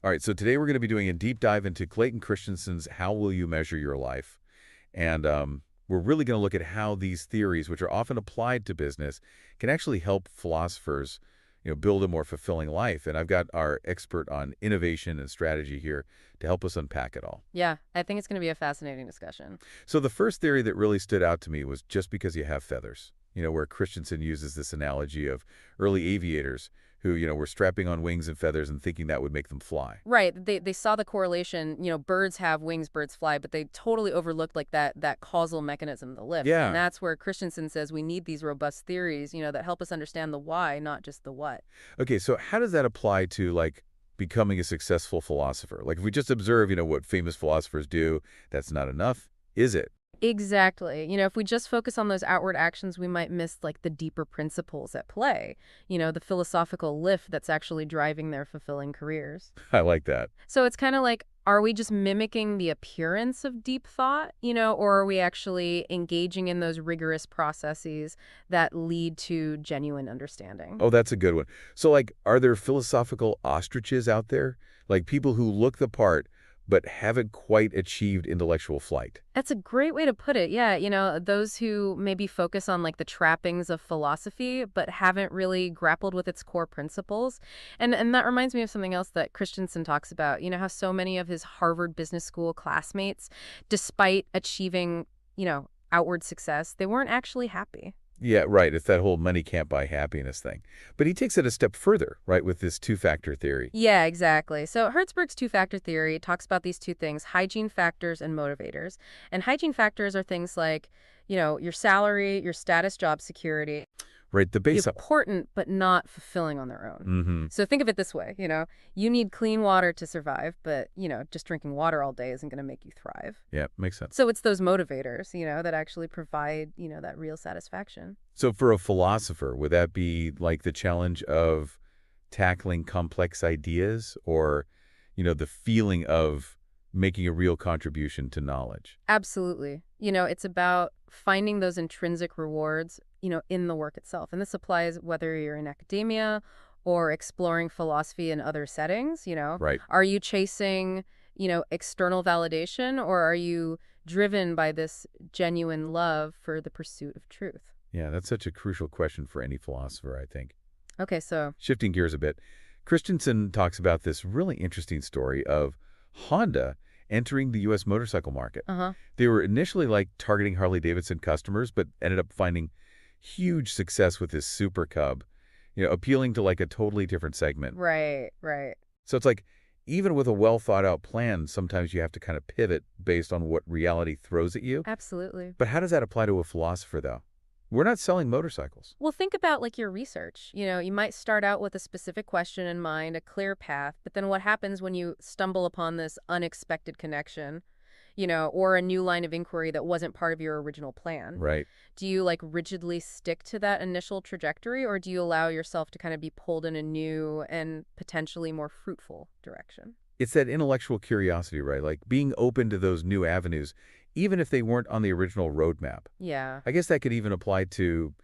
All right, so today we're going to be doing a deep dive into Clayton Christensen's How Will You Measure Your Life? And we're really going to look at how these theories, which are often applied to business, can actually help philosophers, build a more fulfilling life. And I've got our expert on innovation and strategy here to help us unpack it all. Yeah, I think it's going to be a fascinating discussion. So the first theory that really stood out to me was just because you have feathers, where Christensen uses this analogy of early aviators who, were strapping on wings and feathers and thinking that would make them fly. Right. They saw the correlation, birds have wings, birds fly, but they totally overlooked like that causal mechanism, the lift. And Yeah. that's where Christensen says we need these robust theories, that help us understand the why, not just the what. Okay, so how does that apply to, like, becoming a successful philosopher? Like, if we just observe, what famous philosophers do, that's not enough, is it? Exactly. If we just focus on those outward actions, we might miss like the deeper principles at play, the philosophical lift that's actually driving their fulfilling careers. I like that. So it's kind of like, are we just mimicking the appearance of deep thought, or are we actually engaging in those rigorous processes that lead to genuine understanding? Oh, that's a good one. So, like, are there philosophical ostriches out there? Like, people who look the part but haven't quite achieved intellectual flight? That's a great way to put it. Yeah, those who maybe focus on like the trappings of philosophy but haven't really grappled with its core principles. And that reminds me of something else that Christensen talks about. How so many of his Harvard Business School classmates, despite achieving, outward success, they weren't actually happy. Yeah, right. It's that whole money can't buy happiness thing. But he takes it a step further, right, with this two-factor theory. Yeah, exactly. So Hertzberg's two-factor theory talks about these two things, hygiene factors and motivators. And hygiene factors are things like, your salary, your status, job security. Right, the base. Important, but not fulfilling on their own. So think of it this way, you need clean water to survive, but, just drinking water all day isn't going to make you thrive. Yeah, makes sense. So it's those motivators, that actually provide, that real satisfaction. So for a philosopher, would that be like the challenge of tackling complex ideas or, the feeling of making a real contribution to knowledge? Absolutely. It's about finding those intrinsic rewards, in the work itself. And this applies whether you're in academia or exploring philosophy in other settings. Right. Are you chasing, external validation, or are you driven by this genuine love for the pursuit of truth? Yeah, that's such a crucial question for any philosopher, I think. Okay, so Shifting gears a bit, Christensen talks about this really interesting story of Honda entering the U.S. motorcycle market. They were initially like targeting Harley-Davidson customers, but ended up finding huge success with this Super Cub, appealing to like a totally different segment. Right, right. So it's like, even with a well-thought-out plan, sometimes you have to kind of pivot based on what reality throws at you. Absolutely. But how does that apply to a philosopher, though? We're not selling motorcycles. Well, think about like your research. You might start out with a specific question in mind, a clear path, but then what happens when you stumble upon this unexpected connection, or a new line of inquiry that wasn't part of your original plan? Right. Do you like rigidly stick to that initial trajectory, or do you allow yourself to kind of be pulled in a new and potentially more fruitful direction? It's that intellectual curiosity, right? Like being open to those new avenues, even if they weren't on the original roadmap. Yeah. I guess that could even apply to,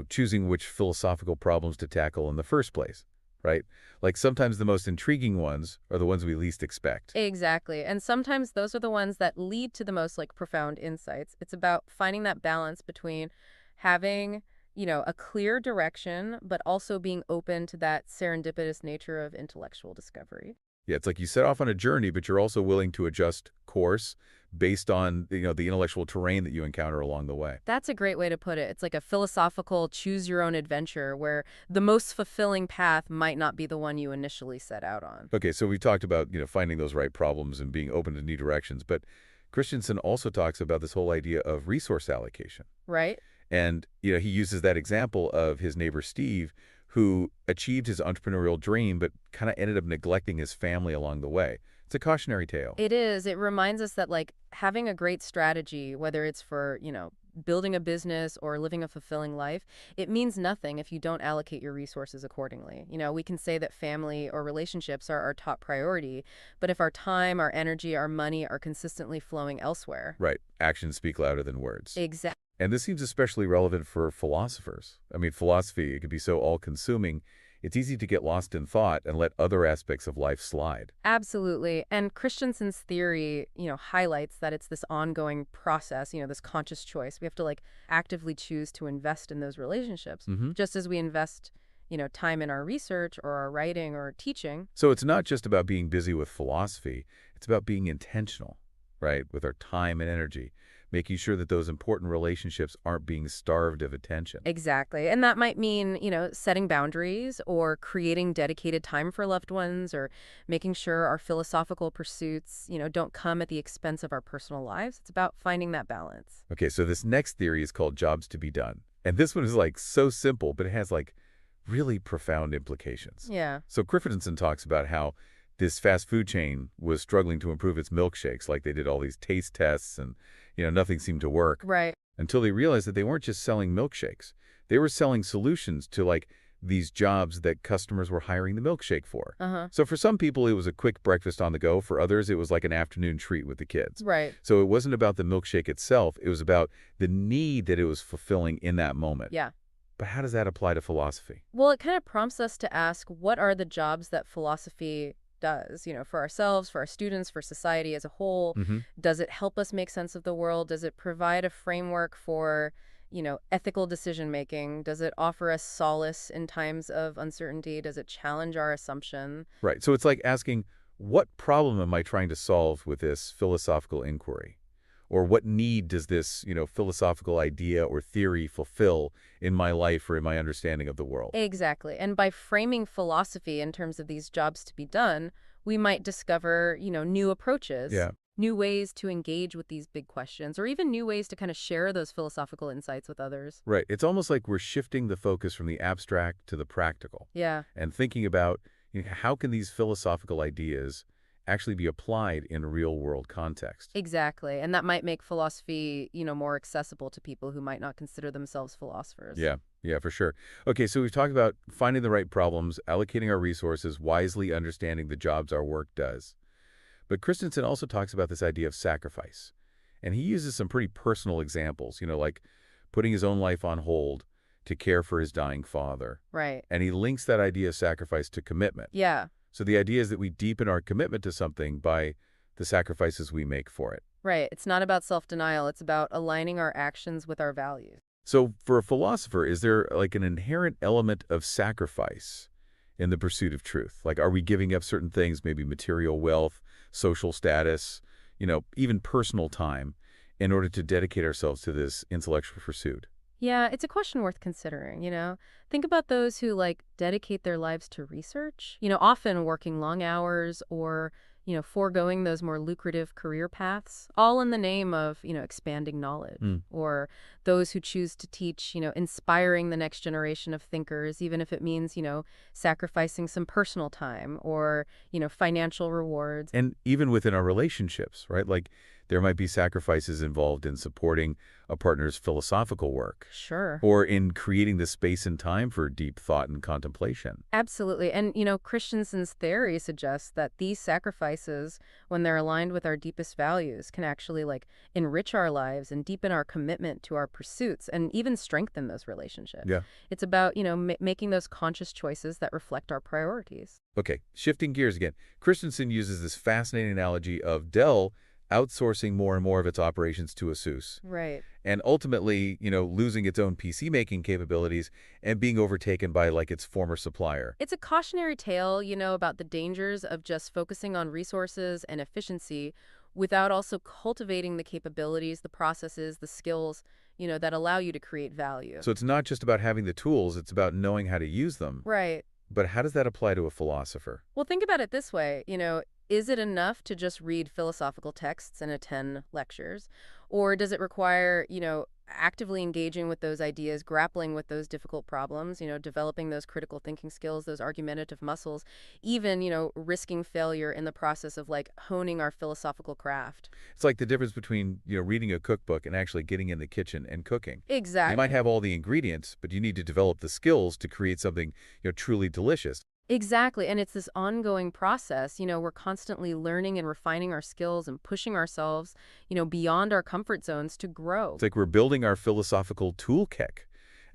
choosing which philosophical problems to tackle in the first place, right? Like sometimes the most intriguing ones are the ones we least expect. Exactly. And sometimes those are the ones that lead to the most like profound insights. It's about finding that balance between having, a clear direction, but also being open to that serendipitous nature of intellectual discovery. Yeah, it's like you set off on a journey, but you're also willing to adjust course based on, the intellectual terrain that you encounter along the way. That's a great way to put it. It's like a philosophical choose your own adventure where the most fulfilling path might not be the one you initially set out on. Okay, so we talked about, finding those right problems and being open to new directions, but Christensen also talks about this whole idea of resource allocation. Right? And, he uses that example of his neighbor Steve, who achieved his entrepreneurial dream, but kind of ended up neglecting his family along the way. It's a cautionary tale. It is. It reminds us that like having a great strategy, whether it's for, building a business or living a fulfilling life, it means nothing if you don't allocate your resources accordingly. We can say that family or relationships are our top priority, but if our time, our energy, our money are consistently flowing elsewhere. Right. Actions speak louder than words. Exactly. And this seems especially relevant for philosophers. I mean, philosophy, it could be so all-consuming, it's easy to get lost in thought and let other aspects of life slide. Absolutely. And Christensen's theory, highlights that it's this ongoing process, this conscious choice. We have to actively choose to invest in those relationships, Hmm. just as we invest, time in our research or our writing or teaching. So it's not just about being busy with philosophy, it's about being intentional, right, with our time and energy, making sure that those important relationships aren't being starved of attention. Exactly. And that might mean, setting boundaries or creating dedicated time for loved ones or making sure our philosophical pursuits, don't come at the expense of our personal lives. It's about finding that balance. Okay, so this next theory is called jobs to be done. And this one is so simple, but it has really profound implications. Yeah. So Christensen talks about how this fast food chain was struggling to improve its milkshakes. They did all these taste tests and, nothing seemed to work Right. until they realized that they weren't just selling milkshakes. They were selling solutions to these jobs that customers were hiring the milkshake for. Uh-huh. So for some people, it was a quick breakfast on the go. For others, it was like an afternoon treat with the kids. Right. So it wasn't about the milkshake itself. It was about the need that it was fulfilling in that moment. Yeah. But how does that apply to philosophy? Well, it kind of prompts us to ask, what are the jobs that philosophy does, for ourselves, for our students, for society as a whole? Hmm. Does it help us make sense of the world? Does it provide a framework for, ethical decision making? Does it offer us solace in times of uncertainty? Does it challenge our assumption? Right. So it's like asking, what problem am I trying to solve with this philosophical inquiry? Or what need does this, philosophical idea or theory fulfill in my life or in my understanding of the world? Exactly. And by framing philosophy in terms of these jobs to be done, we might discover, new approaches, Yeah. new ways to engage with these big questions, or even new ways to kind of share those philosophical insights with others. Right. It's almost like we're shifting the focus from the abstract to the practical Yeah. and thinking about how can these philosophical ideas actually be applied in real-world context. Exactly. And that might make philosophy, more accessible to people who might not consider themselves philosophers. Yeah, yeah, for sure. Okay, so we've talked about finding the right problems, allocating our resources, wisely understanding the jobs our work does. But Christensen also talks about this idea of sacrifice. And he uses some pretty personal examples, like putting his own life on hold to care for his dying father. Right. And he links that idea of sacrifice to commitment. Yeah. So the idea is that we deepen our commitment to something by the sacrifices we make for it. Right. It's not about self-denial. It's about aligning our actions with our values. So for a philosopher, is there an inherent element of sacrifice in the pursuit of truth? Are we giving up certain things, maybe material wealth, social status, even personal time, in order to dedicate ourselves to this intellectual pursuit? Yeah, it's a question worth considering. Think about those who dedicate their lives to research, often working long hours or, foregoing those more lucrative career paths, all in the name of, expanding knowledge. Mm. Or those who choose to teach, inspiring the next generation of thinkers, even if it means, sacrificing some personal time or, financial rewards. And even within our relationships, right? There might be sacrifices involved in supporting a partner's philosophical work Sure. or in creating the space and time for deep thought and contemplation. Absolutely. And, Christensen's theory suggests that these sacrifices, when they're aligned with our deepest values, can actually enrich our lives and deepen our commitment to our pursuits and even strengthen those relationships. Yeah. It's about, making those conscious choices that reflect our priorities. Okay, shifting gears again. Christensen uses this fascinating analogy of Dell outsourcing more and more of its operations to ASUS, Right. and ultimately, losing its own PC-making capabilities and being overtaken by, its former supplier. It's a cautionary tale, about the dangers of just focusing on resources and efficiency without also cultivating the capabilities, the processes, the skills, that allow you to create value. So it's not just about having the tools, it's about knowing how to use them. Right. But how does that apply to a philosopher? Well, think about it this way, is it enough to just read philosophical texts and attend lectures? Or does it require, actively engaging with those ideas, grappling with those difficult problems, developing those critical thinking skills, those argumentative muscles, even, risking failure in the process of honing our philosophical craft? It's like the difference between, reading a cookbook and actually getting in the kitchen and cooking. Exactly. You might have all the ingredients, but you need to develop the skills to create something, truly delicious. Exactly. And it's this ongoing process. We're constantly learning and refining our skills and pushing ourselves, beyond our comfort zones to grow. It's like we're building our philosophical toolkit.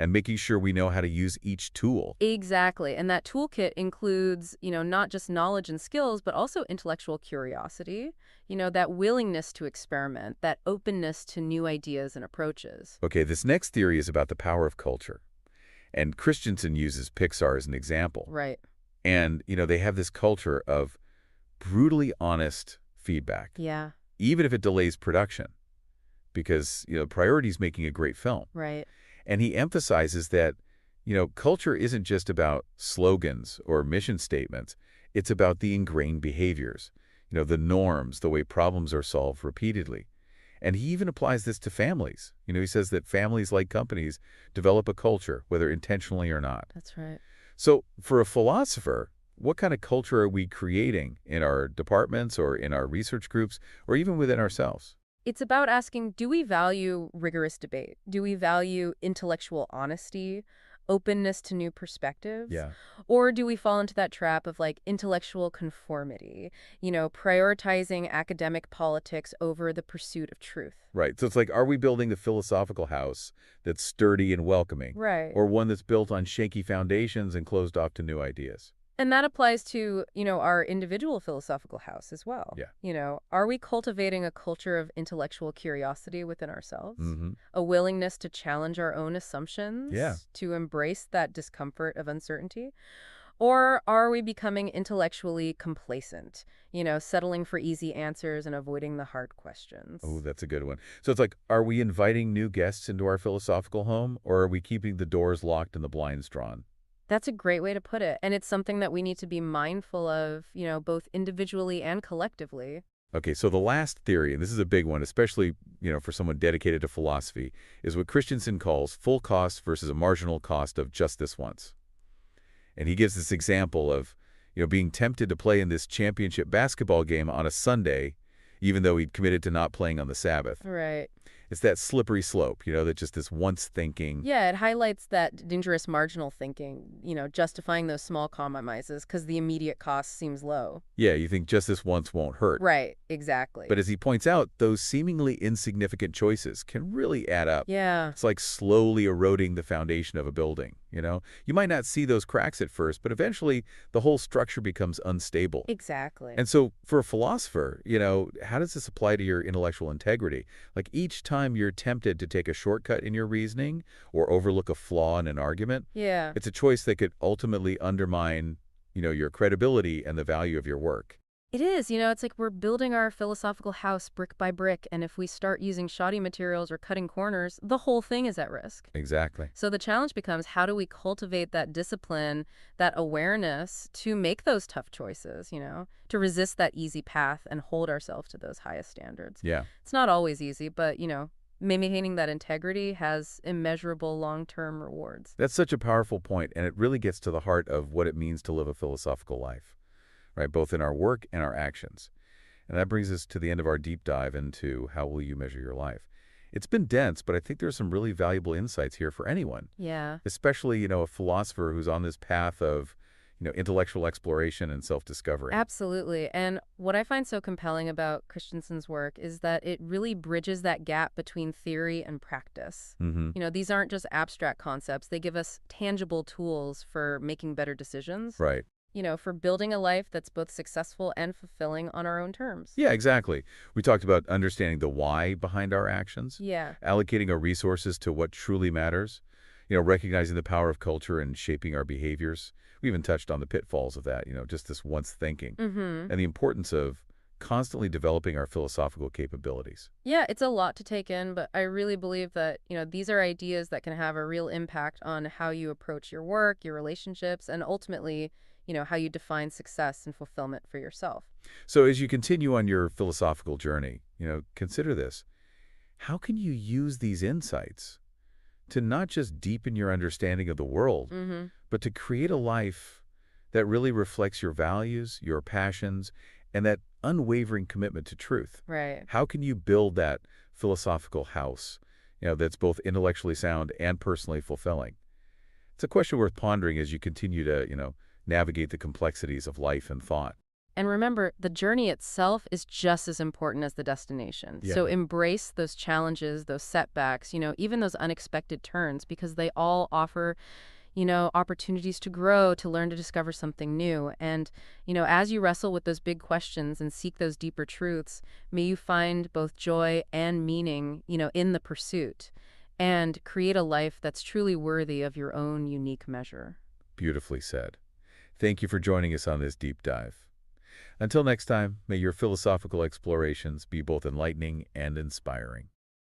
and making sure we know how to use each tool. Exactly. And that toolkit includes, not just knowledge and skills, but also intellectual curiosity, that willingness to experiment, that openness to new ideas and approaches. Okay, this next theory is about the power of culture. And Christensen uses Pixar as an example. Right. And, they have this culture of brutally honest feedback, Yeah. even if it delays production, because, priority is making a great film. Right. And he emphasizes that, culture isn't just about slogans or mission statements. It's about the ingrained behaviors, the norms, the way problems are solved repeatedly. And he even applies this to families. He says that families, like companies, develop a culture, whether intentionally or not. That's right. So for a philosopher, what kind of culture are we creating in our departments or in our research groups or even within ourselves? It's about asking, do we value rigorous debate? Do we value intellectual honesty, openness to new perspectives? Yeah. Or do we fall into that trap of intellectual conformity, prioritizing academic politics over the pursuit of truth? Right. So it's like, are we building the philosophical house that's sturdy and welcoming, Right. or one that's built on shaky foundations and closed off to new ideas? And that applies to, our individual philosophical house as well. Yeah. Are we cultivating a culture of intellectual curiosity within ourselves? Mm-hmm. A willingness to challenge our own assumptions? Yeah. To embrace that discomfort of uncertainty? Or are we becoming intellectually complacent, settling for easy answers and avoiding the hard questions? Oh, that's a good one. So it's like, are we inviting new guests into our philosophical home, or are we keeping the doors locked and the blinds drawn? That's a great way to put it. And it's something that we need to be mindful of, both individually and collectively. Okay, so the last theory, and this is a big one, especially, for someone dedicated to philosophy, is what Christensen calls full cost versus a marginal cost of just this once. And he gives this example of, being tempted to play in this championship basketball game on a Sunday, even though he'd committed to not playing on the Sabbath. Right. It's that slippery slope, that just this once thinking. Yeah, it highlights that dangerous marginal thinking, justifying those small compromises because the immediate cost seems low. Yeah, you think just this once won't hurt. Right, exactly. But as he points out, those seemingly insignificant choices can really add up. Yeah. It's like slowly eroding the foundation of a building, You might not see those cracks at first, but eventually the whole structure becomes unstable. Exactly. And so for a philosopher, how does this apply to your intellectual integrity? Like each time you're tempted to take a shortcut in your reasoning or overlook a flaw in an argument, Yeah. it's a choice that could ultimately undermine, your credibility and the value of your work. It is, it's like we're building our philosophical house brick by brick, and if we start using shoddy materials or cutting corners, the whole thing is at risk. Exactly. So the challenge becomes, how do we cultivate that discipline, that awareness to make those tough choices, to resist that easy path and hold ourselves to those highest standards. Yeah. It's not always easy, but, maintaining that integrity has immeasurable long-term rewards. That's such a powerful point, and it really gets to the heart of what it means to live a philosophical life, right? Both in our work and our actions. And that brings us to the end of our deep dive into how will you measure your life. It's been dense, but I think there's some really valuable insights here for anyone. Yeah. Especially, a philosopher who's on this path of, intellectual exploration and self-discovery. Absolutely. And what I find so compelling about Christensen's work is that it really bridges that gap between theory and practice. Mm-hmm. These aren't just abstract concepts. They give us tangible tools for making better decisions. Right. For building a life that's both successful and fulfilling on our own terms. Yeah, exactly. We talked about understanding the why behind our actions. Yeah. Allocating our resources to what truly matters. Recognizing the power of culture and shaping our behaviors. We even touched on the pitfalls of that, just this once thinking. Mm-hmm. And the importance of constantly developing our philosophical capabilities. Yeah, it's a lot to take in, but I really believe that, these are ideas that can have a real impact on how you approach your work, your relationships, and ultimately, how you define success and fulfillment for yourself. So as you continue on your philosophical journey, consider this. How can you use these insights to not just deepen your understanding of the world, Mm-hmm. but to create a life that really reflects your values, your passions, and that unwavering commitment to truth? Right. How can you build that philosophical house, that's both intellectually sound and personally fulfilling? It's a question worth pondering as you continue to, navigate the complexities of life and thought. And remember, the journey itself is just as important as the destination. Yeah. So embrace those challenges, those setbacks, even those unexpected turns, because they all offer opportunities to grow, to learn, to discover something new. And, as you wrestle with those big questions and seek those deeper truths, may you find both joy and meaning, in the pursuit and create a life that's truly worthy of your own unique measure. Beautifully said. Thank you for joining us on this deep dive. Until next time, may your philosophical explorations be both enlightening and inspiring.